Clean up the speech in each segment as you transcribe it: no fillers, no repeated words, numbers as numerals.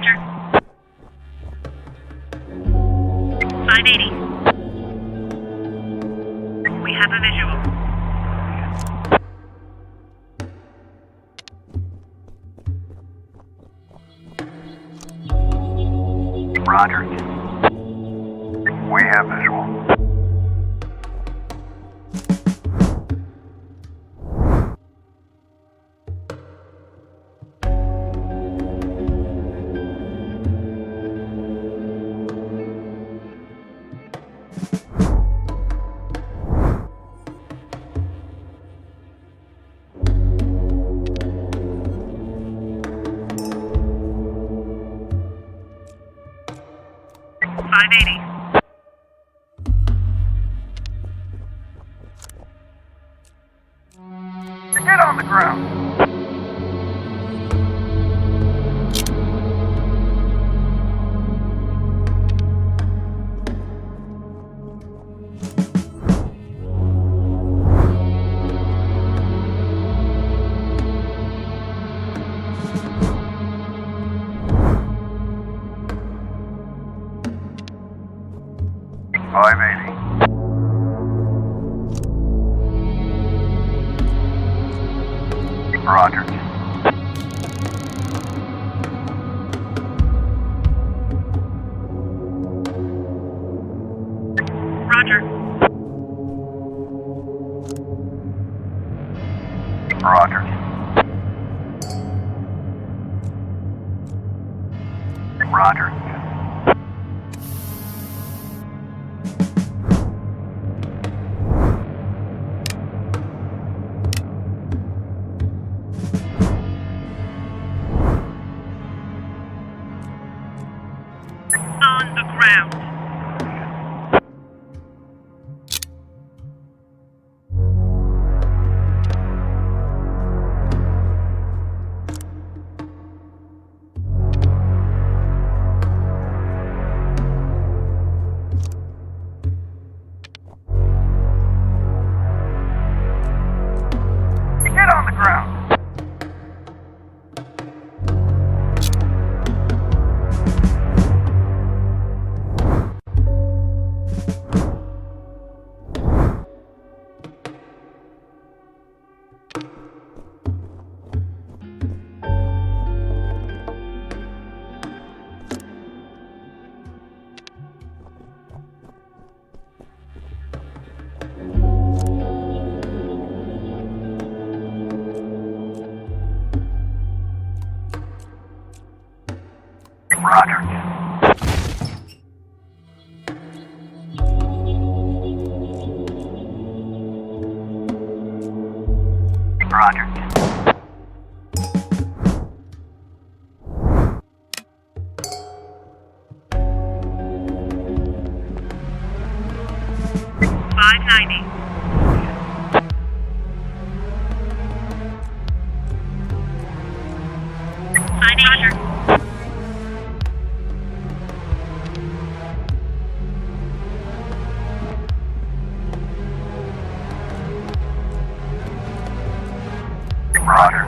Roger. 580. We have a visual. Roger. We have visual. Get on the ground. Roger. Roger. Roger. Roger. On the ground. Get on the ground. Roger. Roger. $590. Roger. Roger.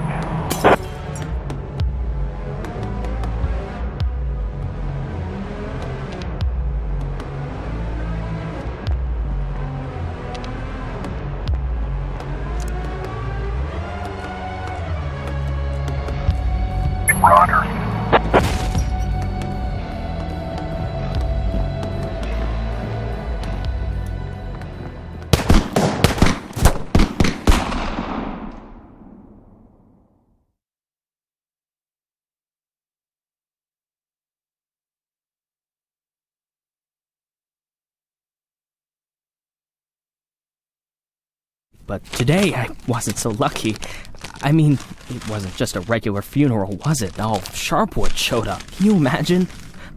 Roger. But today, I wasn't so lucky. I mean, it wasn't just a regular funeral, was it? All Sharpwood showed up. Can you imagine?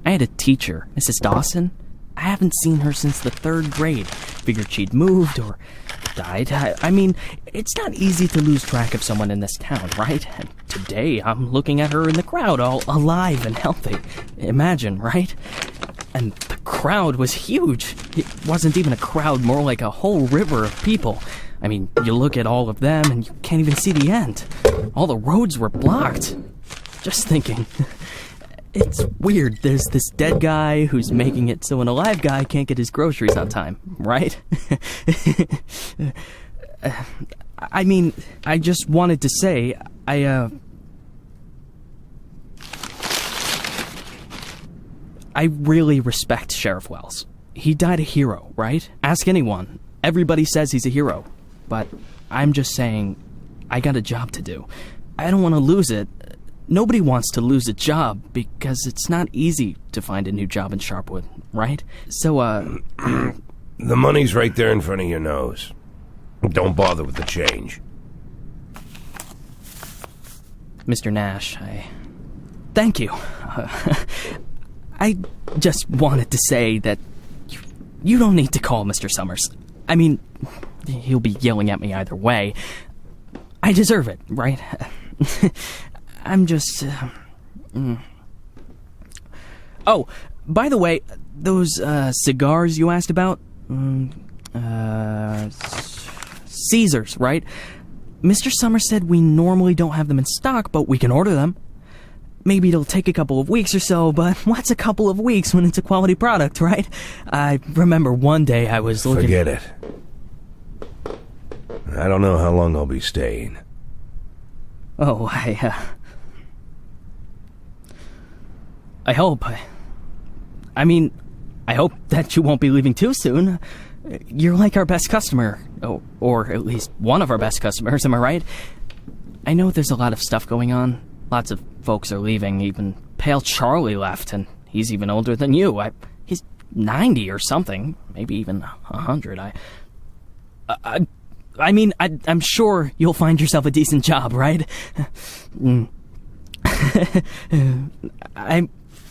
I had a teacher, Mrs. Dawson. I haven't seen her since the 3rd grade. Figured she'd moved or died. I mean, it's not easy to lose track of someone in this town, right? And today, I'm looking at her in the crowd, all alive and healthy. Imagine, right? And the crowd was huge. It wasn't even a crowd, more like a whole river of people. I mean, you look at all of them and you can't even see the end. All the roads were blocked. Just thinking. It's weird. There's this dead guy who's making it so an alive guy can't get his groceries on time, right? I mean, I just wanted to say, I really respect Sheriff Wells. He died a hero, right? Ask anyone. Everybody says he's a hero. But I'm just saying, I got a job to do. I don't want to lose it. Nobody wants to lose a job because it's not easy to find a new job in Sharpwood, right? So, The money's right there in front of your nose. Don't bother with the change. Mr. Nash, thank you. I just wanted to say that you don't need to call Mr. Summers. I mean, he'll be yelling at me either way. I deserve it, right? I'm just... Oh, by the way, those cigars you asked about? Caesars, right? Mr. Summers said we normally don't have them in stock, but we can order them. Maybe it'll take a couple of weeks or so, but what's a couple of weeks when it's a quality product, right? I remember one day I was looking... Forget it. I don't know how long I'll be staying. Oh, I hope. I mean, I hope that you won't be leaving too soon. You're like our best customer, or at least one of our best customers, am I right? I know there's a lot of stuff going on. Lots of folks are leaving. Even Pale Charlie left, and he's even older than you. He's 90 or something, maybe even 100. I mean, I'm sure you'll find yourself a decent job, right?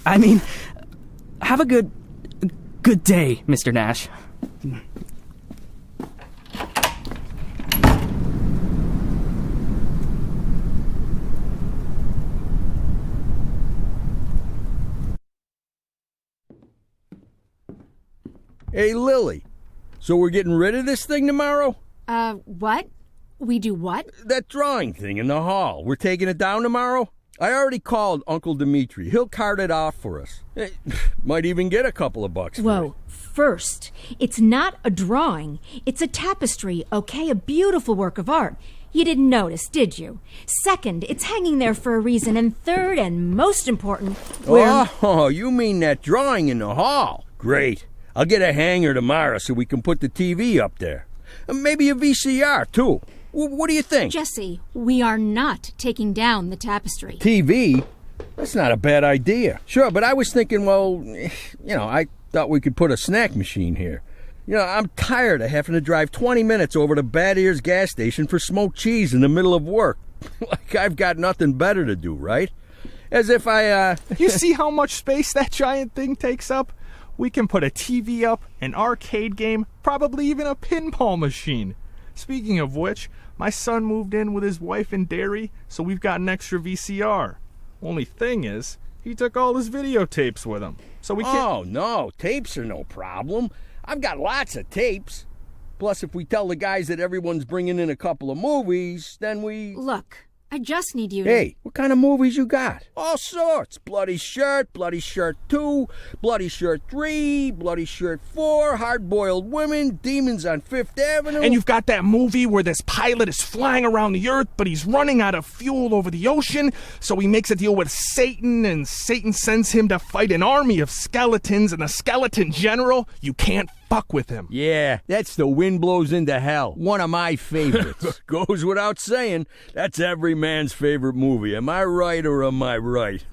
I mean, have a good day, Mr. Nash. Hey, Lily. So we're getting rid of this thing tomorrow? What? We do what? That drawing thing in the hall. We're taking it down tomorrow? I already called Uncle Dimitri. He'll cart it off for us. Might even get a couple of bucks for Whoa. it. First, it's not a drawing. It's a tapestry, okay? A beautiful work of art. You didn't notice, did you? Second, it's hanging there for a reason. And third, and most important, Oh, you mean that drawing in the hall? Great. I'll get a hanger tomorrow so we can put the TV up there. Maybe a VCR, too. What do you think? Jesse, we are not taking down the tapestry. TV? That's not a bad idea. Sure, but I was thinking, well, I thought we could put a snack machine here. I'm tired of having to drive 20 minutes over to Bad Ears gas station for smoked cheese in the middle of work. Like I've got nothing better to do, right? As if You see how much space that giant thing takes up? We can put a TV up, an arcade game, probably even a pinball machine. Speaking of which, my son moved in with his wife and dairy, so we've got an extra VCR. Only thing is, he took all his videotapes with him, so we can't... Oh, no, tapes are no problem. I've got lots of tapes. Plus, if we tell the guys that everyone's bringing in a couple of movies, then we... Look, I just need you to... Hey, what kind of movies you got? All sorts. Bloody Shirt 2, Bloody Shirt 3, Bloody Shirt 4, Hard-Boiled Women, Demons on Fifth Avenue. And you've got that movie where this pilot is flying around the earth, but he's running out of fuel over the ocean, so he makes a deal with Satan, and Satan sends him to fight an army of skeletons, and the skeleton general, you can't fuck with him. Yeah, that's The Wind Blows into Hell. One of my favorites. Goes without saying, that's every man's favorite movie. Am I right or am I right?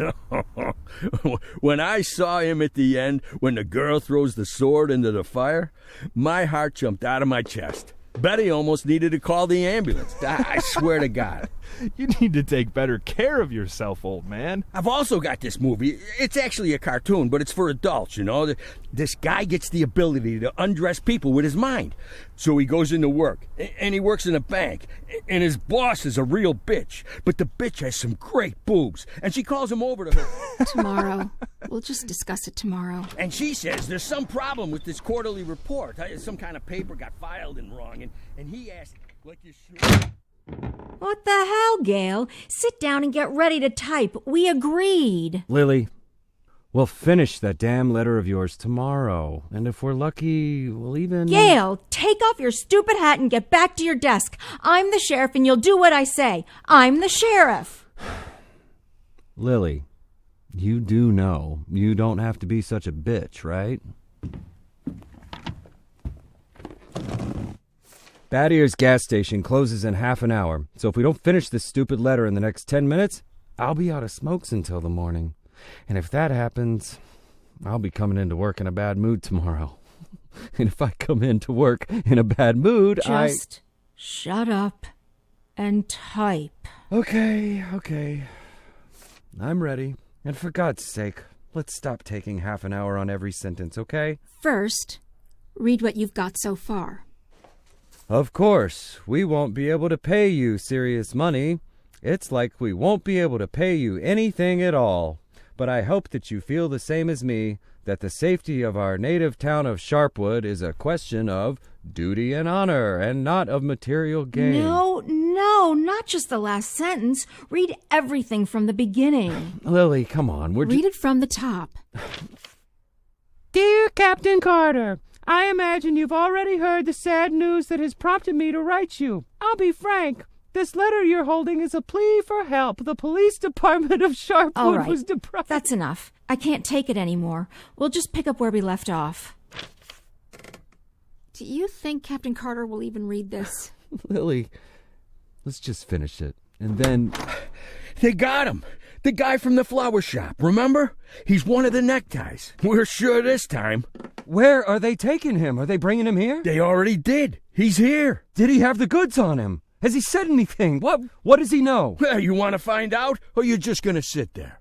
When I saw him at the end, when the girl throws the sword into the fire, my heart jumped out of my chest. Betty almost needed to call the ambulance. I swear to God. You need to take better care of yourself, old man. I've also got this movie. It's actually a cartoon, but it's for adults, This guy gets the ability to undress people with his mind. So he goes into work, and he works in a bank, and his boss is a real bitch. But the bitch has some great boobs, and she calls him over to her. Tomorrow. We'll just discuss it tomorrow. And she says there's some problem with this quarterly report. Some kind of paper got filed in wrong, and he asked, like you should... What the hell, Gail? Sit down and get ready to type. We agreed. Lily, We'll finish that damn letter of yours tomorrow. And if we're lucky, we'll even... Gail, take off your stupid hat and get back to your desk. I'm the sheriff and you'll do what I say. I'm the sheriff. Lily, you do know you don't have to be such a bitch, right? Bad Ear's gas station closes in half an hour, so if we don't finish this stupid letter in the next 10 minutes, I'll be out of smokes until the morning. And if that happens, I'll be coming into work in a bad mood tomorrow. And if I come into work in a bad mood, Just shut up and type. Okay. I'm ready. And for God's sake, let's stop taking half an hour on every sentence, okay? First, read what you've got so far. Of course, we won't be able to pay you serious money. It's like we won't be able to pay you anything at all. But I hope that you feel the same as me, that the safety of our native town of Sharpwood is a question of duty and honor, and not of material gain. No, not just the last sentence. Read everything from the beginning. Lily, come on. Read it from the top. Dear Captain Carter, I imagine you've already heard the sad news that has prompted me to write you. I'll be frank. This letter you're holding is a plea for help. The police department of Sharpwood All right, was deprived. That's enough. I can't take it anymore. We'll just pick up where we left off. Do you think Captain Carter will even read this? Lily, let's just finish it. And then... They got him. The guy from the flower shop, remember? He's one of the neckties. We're sure this time. Where are they taking him? Are they bringing him here? They already did. He's here. Did he have the goods on him? Has he said anything? What does he know? Well, you want to find out, or you're just going to sit there?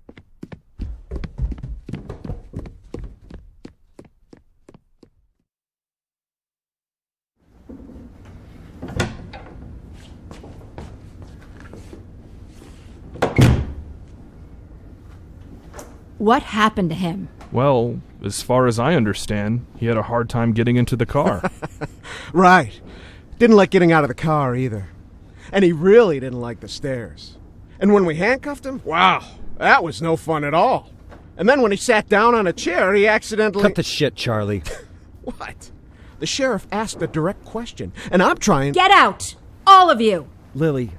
What happened to him? Well, as far as I understand, he had a hard time getting into the car. Right. Didn't like getting out of the car either. And he really didn't like the stairs. And when we handcuffed him, wow, that was no fun at all. And then when he sat down on a chair, he accidentally... Cut the shit, Charlie. What? The sheriff asked a direct question, and I'm trying... Get out! All of you! Lily,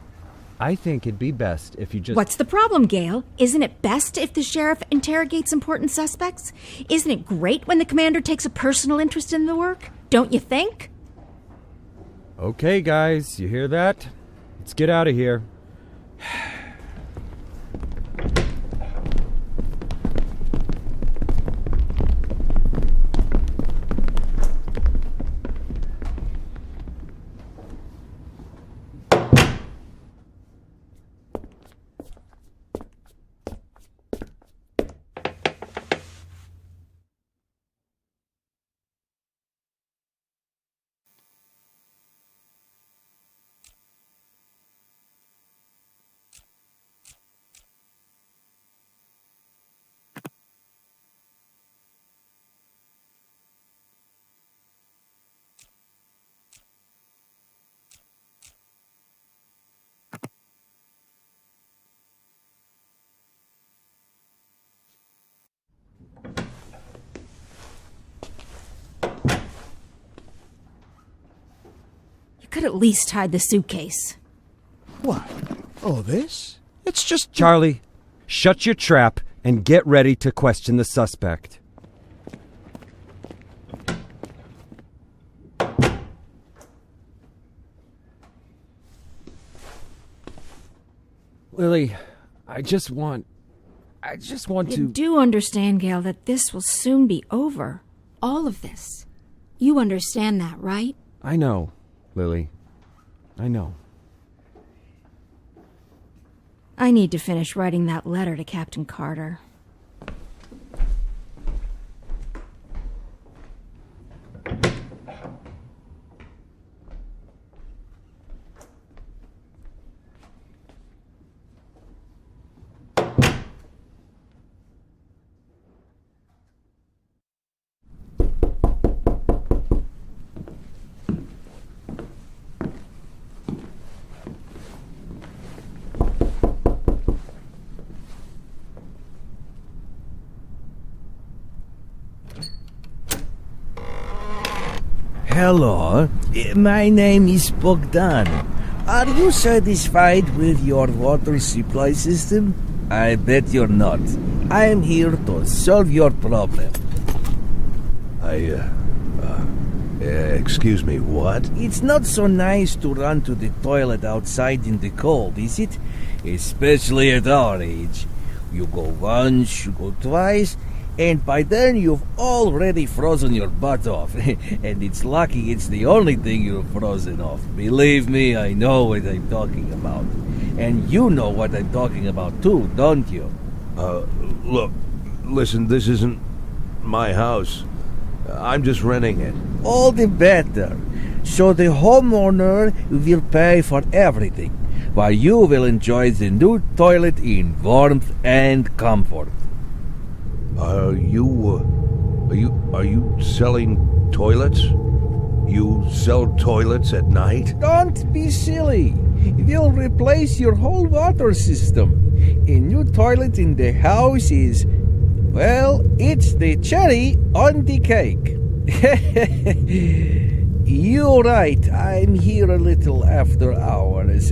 I think it'd be best if you just... What's the problem, Gail? Isn't it best if the sheriff interrogates important suspects? Isn't it great when the commander takes a personal interest in the work? Don't you think? Okay, guys, you hear that? Let's get out of here. Could at least hide the suitcase. What? Oh, this? It's just... Charlie, shut your trap and get ready to question the suspect. Lily, I just want You to... do understand, Gail, that this will soon be over. All of this. You understand that, right? I know, Lily. I know. I need to finish writing that letter to Captain Carter. Hello, my name is Bogdan. Are you satisfied with your water supply system? I bet you're not. I'm here to solve your problem. Excuse me, what? It's not so nice to run to the toilet outside in the cold, is it? Especially at our age. You go once, you go twice, and by then you've already frozen your butt off. And it's lucky it's the only thing you've frozen off. Believe me, I know what I'm talking about. And you know what I'm talking about too, don't you? Look, listen, this isn't my house. I'm just renting it. All the better. So the homeowner will pay for everything, while you will enjoy the new toilet in warmth and comfort. Are you selling toilets? You sell toilets at night? Don't be silly. We'll replace your whole water system. A new toilet in the house is, well, it's the cherry on the cake. You're right. I'm here a little after hours.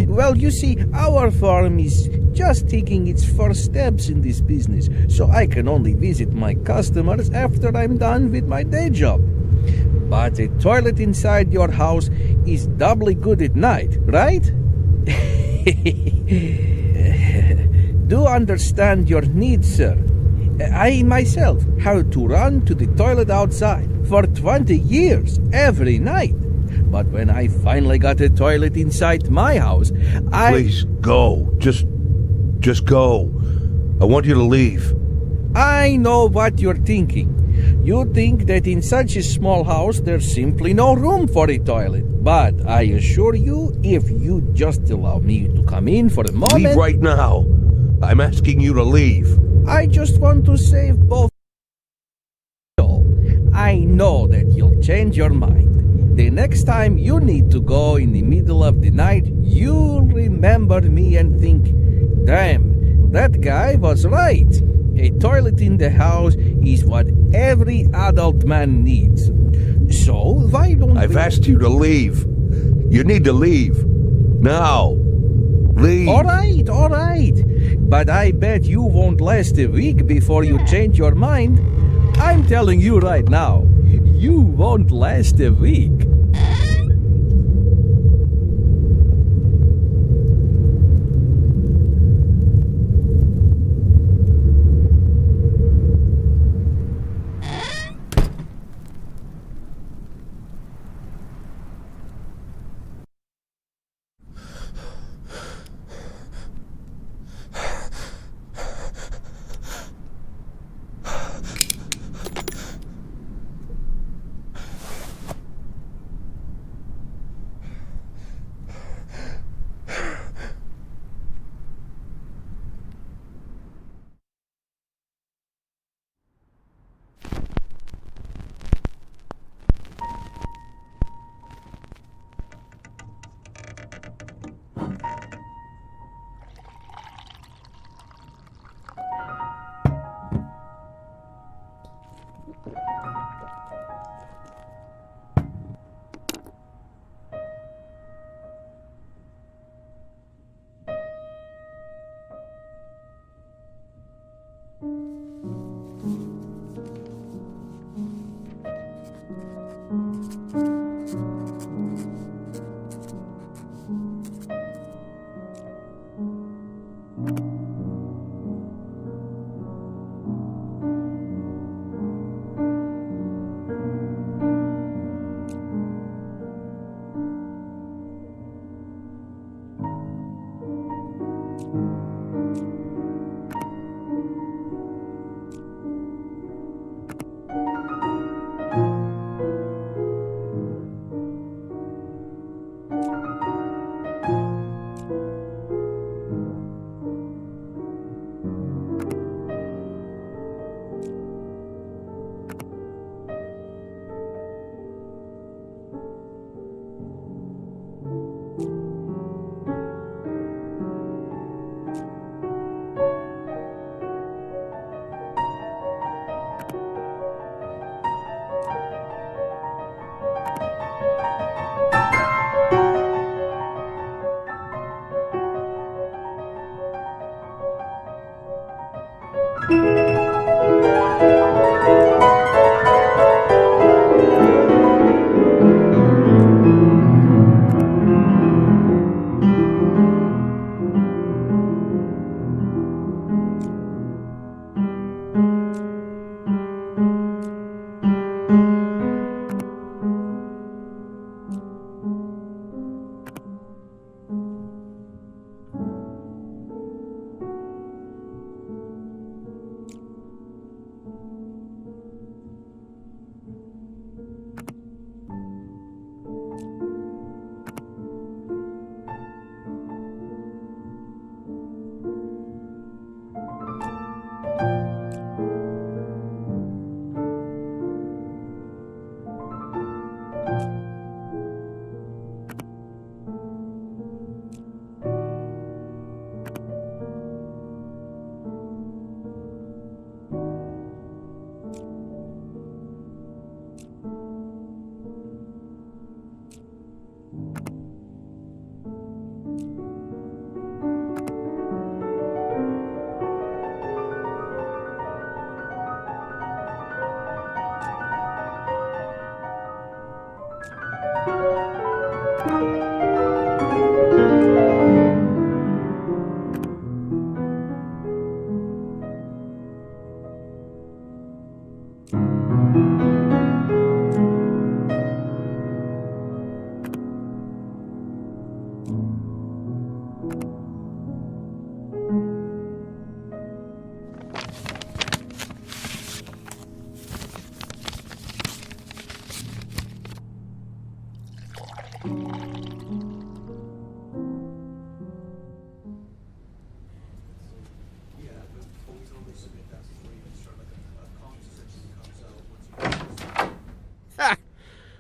Well, you see, our farm is just taking its first steps in this business, so I can only visit my customers after I'm done with my day job. But a toilet inside your house is doubly good at night, right? Do understand your needs, sir. I myself had to run to the toilet outside for 20 years every night. But when I finally got a toilet inside my house, Please go. Just go. I want you to leave. I know what you're thinking. You think that in such a small house there's simply no room for a toilet. But I assure you, if you just allow me to come in for a moment... Leave right now. I'm asking you to leave. I just want to save both. I know that you'll change your mind. The next time you need to go in the middle of the night, you'll remember me and think, damn, that guy was right. A toilet in the house is what every adult man needs. So, why don't I've asked you to leave. You need to leave. Now. Leave. All right. But I bet you won't last a week before you change your mind. I'm telling you right now, you won't last a week.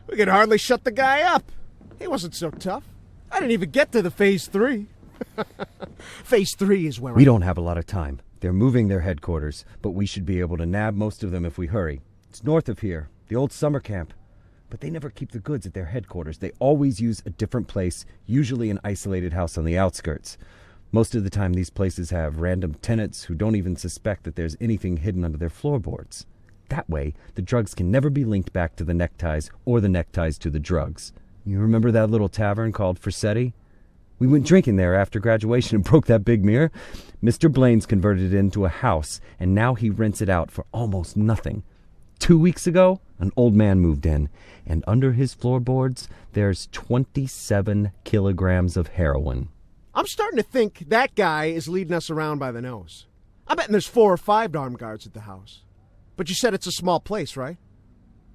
We could hardly shut the guy up. He wasn't so tough. I didn't even get to the Phase 3. Phase 3 is where We don't have a lot of time. They're moving their headquarters, but we should be able to nab most of them if we hurry. It's north of here, the old summer camp. But they never keep the goods at their headquarters. They always use a different place, usually an isolated house on the outskirts. Most of the time, these places have random tenants who don't even suspect that there's anything hidden under their floorboards. That way, the drugs can never be linked back to the neckties or the neckties to the drugs. You remember that little tavern called Frissetti? We went drinking there after graduation and broke that big mirror. Mr. Blaine's converted it into a house, and now he rents it out for almost nothing. 2 weeks ago, an old man moved in, and under his floorboards, there's 27 kilograms of heroin. I'm starting to think that guy is leading us around by the nose. I bet there's 4 or 5 armed guards at the house. But you said it's a small place, right?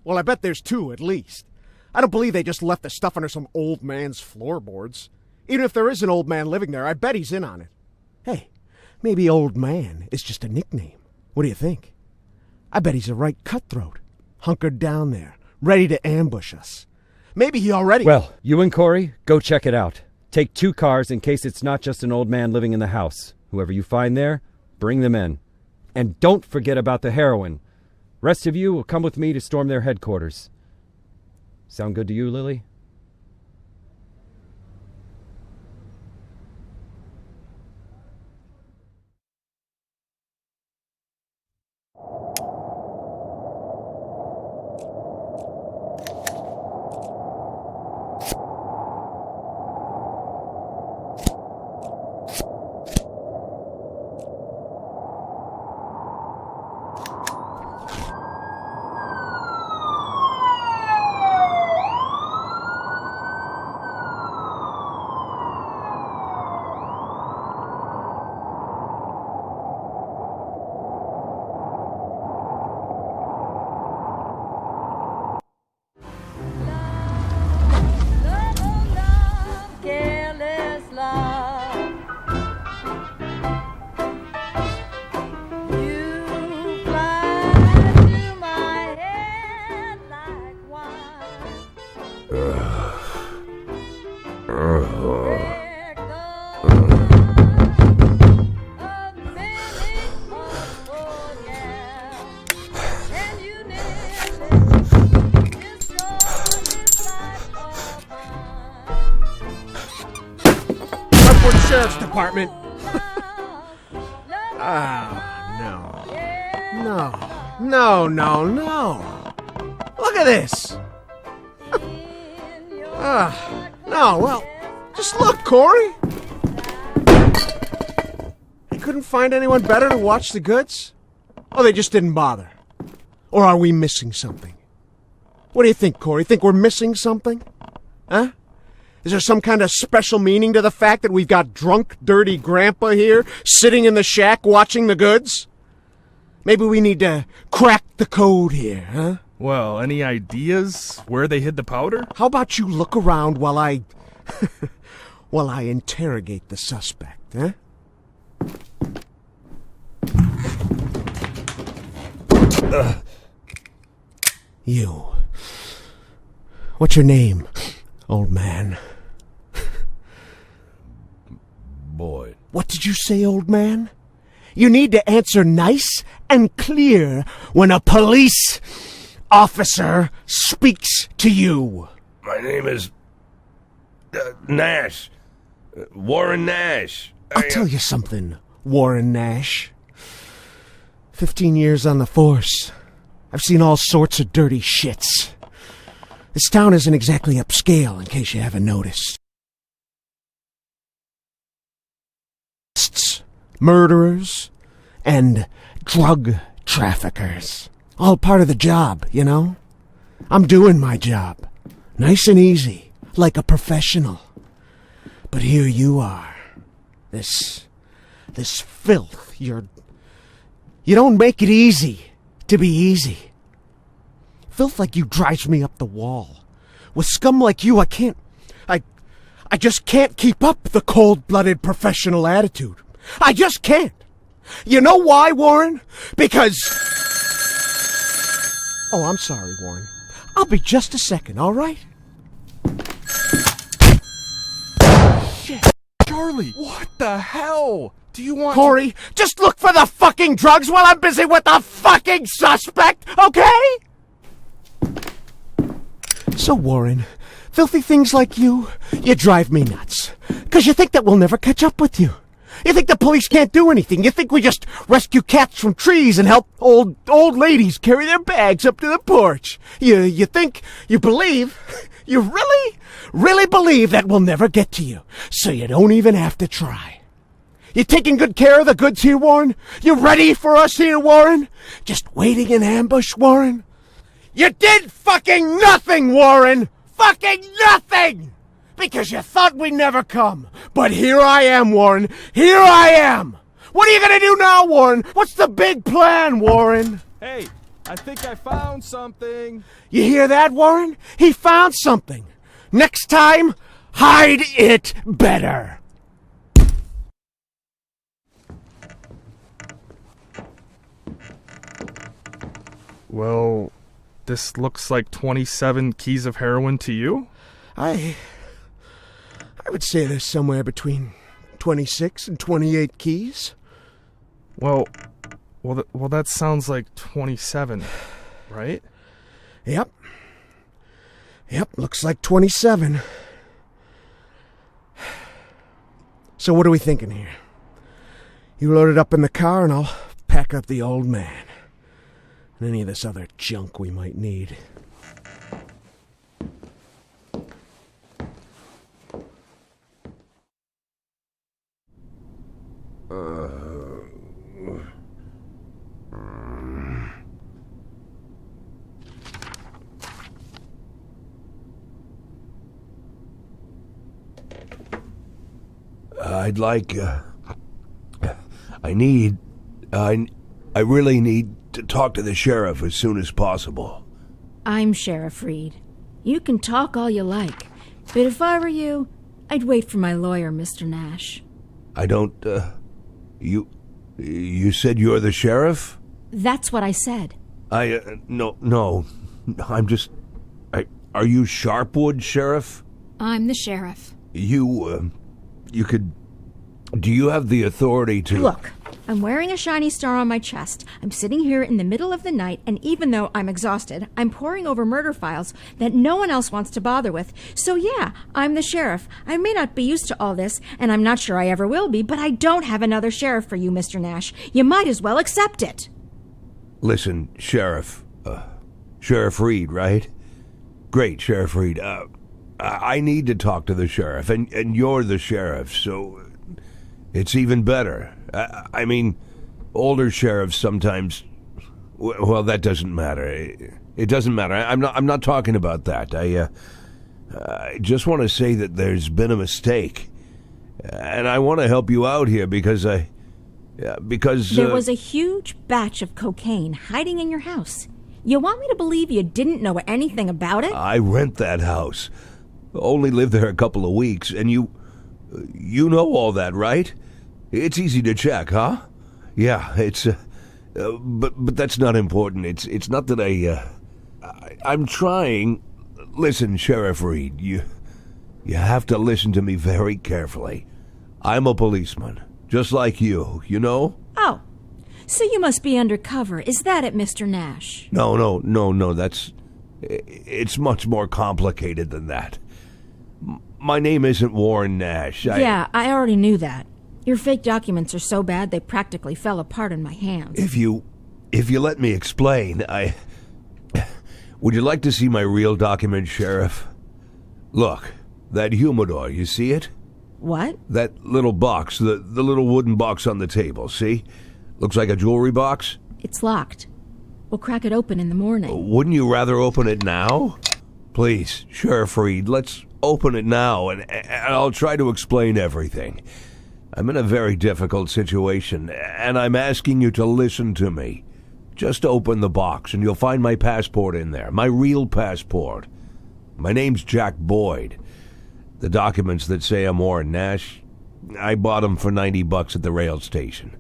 Well, I bet there's 2 at least. I don't believe they just left the stuff under some old man's floorboards. Even if there is an old man living there, I bet he's in on it. Hey, maybe old man is just a nickname. What do you think? I bet he's a right cutthroat, hunkered down there, ready to ambush us. Maybe he already... Well, you and Corey, go check it out. Take 2 cars in case it's not just an old man living in the house. Whoever you find there, bring them in. And don't forget about the heroin. Rest of you will come with me to storm their headquarters. Sound good to you, Lily? Sheriff's Department. Ah, no. No. Look at this. No, well, just look, Corey. You couldn't find anyone better to watch the goods? Oh, they just didn't bother. Or are we missing something? What do you think, Corey? Think we're missing something? Huh? Is there some kind of special meaning to the fact that we've got drunk, dirty grandpa here, sitting in the shack watching the goods? Maybe we need to crack the code here, huh? Well, any ideas where they hid the powder? How about you look around while I interrogate the suspect, huh? You. What's your name, old man? Boyd. What did you say, old man? You need to answer nice and clear when a police officer speaks to you. My name is Nash. Warren Nash. I'll tell you something, Warren Nash. 15 years on the force. I've seen all sorts of dirty shits. This town isn't exactly upscale, in case you haven't noticed. Murderers and drug traffickers. All part of the job, you know? I'm doing my job. Nice and easy, like a professional. But here you are. This filth. You don't make it easy to be easy. Filth like you drives me up the wall. With scum like you, I just can't keep up the cold-blooded professional attitude. I just can't. You know why, Warren? Because... Oh, I'm sorry, Warren. I'll be just a second, all right? Shit, Charlie, what the hell? Do you want Corey, just look for the fucking drugs while I'm busy with the fucking suspect, okay? So, Warren, filthy things like you drive me nuts. 'Cause you think that we'll never catch up with you. You think the police can't do anything. You think we just rescue cats from trees and help old ladies carry their bags up to the porch. You think, you believe, you really believe that we'll never get to you. So you don't even have to try. You taking good care of the goods here, Warren? You ready for us here, Warren? Just waiting in ambush, Warren? You did fucking nothing, Warren! Fucking nothing! Because you thought we'd never come. But here I am, Warren. Here I am! What are you gonna do now, Warren? What's the big plan, Warren? Hey, I think I found something. You hear that, Warren? He found something. Next time, hide it better. Well, this looks like 27 keys of heroin to you? I would say there's somewhere between 26 and 28 keys. Well, that sounds like 27, right? Yep, looks like 27. So what are we thinking here? You load it up in the car and I'll pack up the old man. And any of this other junk we might need. I'd like, I really need to talk to the sheriff as soon as possible. I'm Sheriff Reed. You can talk all you like, but if I were you, I'd wait for my lawyer, Mr. Nash. I don't, you said you're the sheriff? That's what I said. No, I'm just, are you Sharpwood, Sheriff? I'm the sheriff. You could, do you have the authority to... Look, I'm wearing a shiny star on my chest. I'm sitting here in the middle of the night, and even though I'm exhausted, I'm poring over murder files that no one else wants to bother with. So yeah, I'm the sheriff. I may not be used to all this, and I'm not sure I ever will be, but I don't have another sheriff for you, Mr. Nash. You might as well accept it. Listen, Sheriff. Sheriff Reed, right? Great, Sheriff Reed. I need to talk to the sheriff, and you're the sheriff, so it's even better. I mean, older sheriffs sometimes... Well, that doesn't matter. It doesn't matter. I'm not talking about that. I just want to say that there's been a mistake. And I want to help you out here because there was a huge batch of cocaine hiding in your house. You want me to believe you didn't know anything about it? I rent that house. Only lived there a couple of weeks, and you know all that, right? It's easy to check, huh? Yeah, it's... But that's not important. It's not that I'm trying. Listen, Sheriff Reed, you have to listen to me very carefully. I'm a policeman, just like you know? Oh, so you must be undercover. Is that it, Mr. Nash? No, it's much more complicated than that. My name isn't Warren Nash. Yeah, I already knew that. Your fake documents are so bad they practically fell apart in my hands. If you let me explain, Would you like to see my real document, Sheriff? Look, that humidor, you see it? What? That little box, the little wooden box on the table, see? Looks like a jewelry box. It's locked. We'll crack it open in the morning. Wouldn't you rather open it now? Please, Sheriff Reed, let's open it now, and I'll try to explain everything. I'm in a very difficult situation, and I'm asking you to listen to me. Just open the box, and you'll find my passport in there, my real passport. My name's Jack Boyd. The documents that say I'm Warren Nash, I bought them for $90 at the rail station.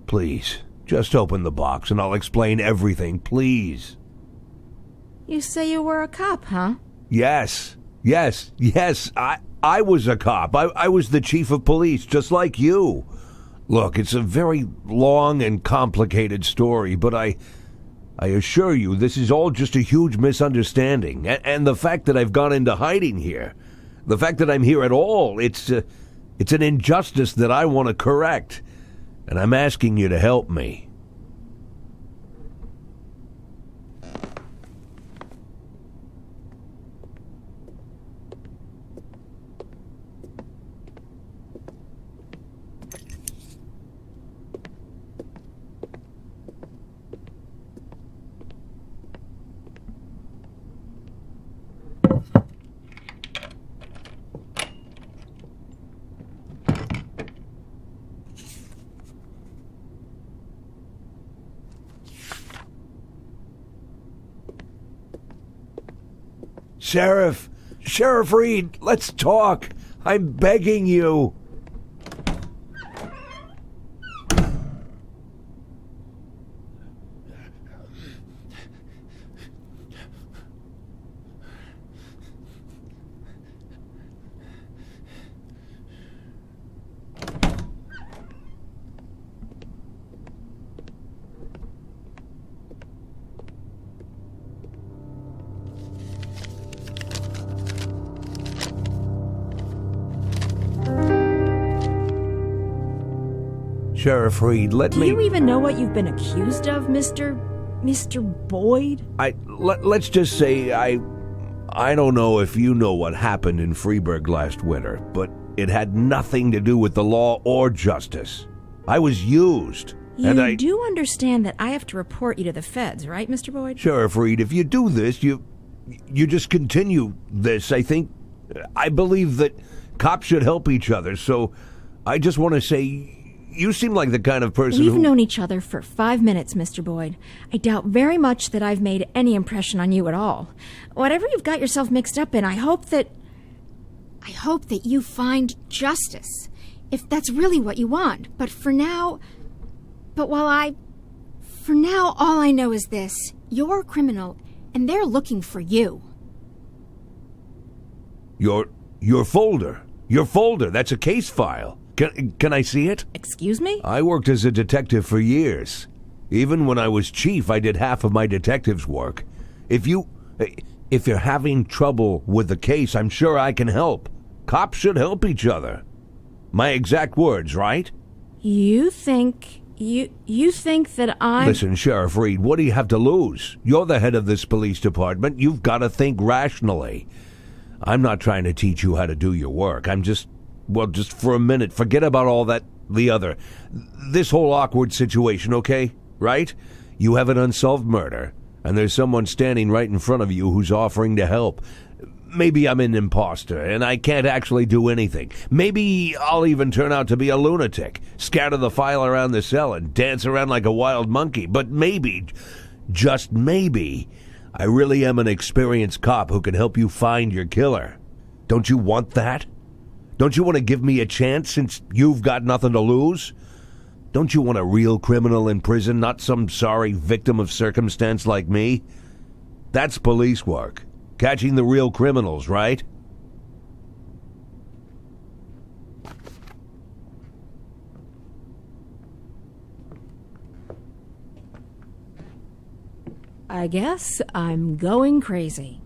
Please, just open the box, and I'll explain everything, please. You say you were a cop, huh? Yes. I was a cop. I was the chief of police, just like you. Look, it's a very long and complicated story, but I assure you this is all just a huge misunderstanding. And the fact that I've gone into hiding here, the fact that I'm here at all, it's an injustice that I want to correct. And I'm asking you to help me. Sheriff Reed, let's talk. I'm begging you. Sheriff Reed, let me... Do you even know what you've been accused of, Mr. Boyd? Let's just say I don't know if you know what happened in Freeburg last winter, but it had nothing to do with the law or justice. I was used. You do understand that I have to report you to the feds, right, Mr. Boyd? Sheriff Reed, if you do this, you just continue this. I believe that cops should help each other, so I just want to say... You seem like the kind of person We've known each other for 5 minutes, Mr. Boyd. I doubt very much that I've made any impression on you at all. Whatever you've got yourself mixed up in, I hope that you find justice, if that's really what you want. But for now, all I know is this. You're a criminal, and they're looking for you. Your folder, that's a case file. Can I see it? Excuse me? I worked as a detective for years. Even when I was chief, I did half of my detective's work. If you're having trouble with the case, I'm sure I can help. Cops should help each other. My exact words, right? You think You think that I'm... Listen, Sheriff Reed, what do you have to lose? You're the head of this police department. You've got to think rationally. I'm not trying to teach you how to do your work. I'm just for a minute, forget about all that, this whole awkward situation, okay? Right? You have an unsolved murder, and there's someone standing right in front of you who's offering to help. Maybe I'm an imposter, and I can't actually do anything. Maybe I'll even turn out to be a lunatic, scatter the file around the cell and dance around like a wild monkey. But maybe, just maybe, I really am an experienced cop who can help you find your killer. Don't you want that? Don't you want to give me a chance since you've got nothing to lose? Don't you want a real criminal in prison, not some sorry victim of circumstance like me? That's police work. Catching the real criminals, right? I guess I'm going crazy.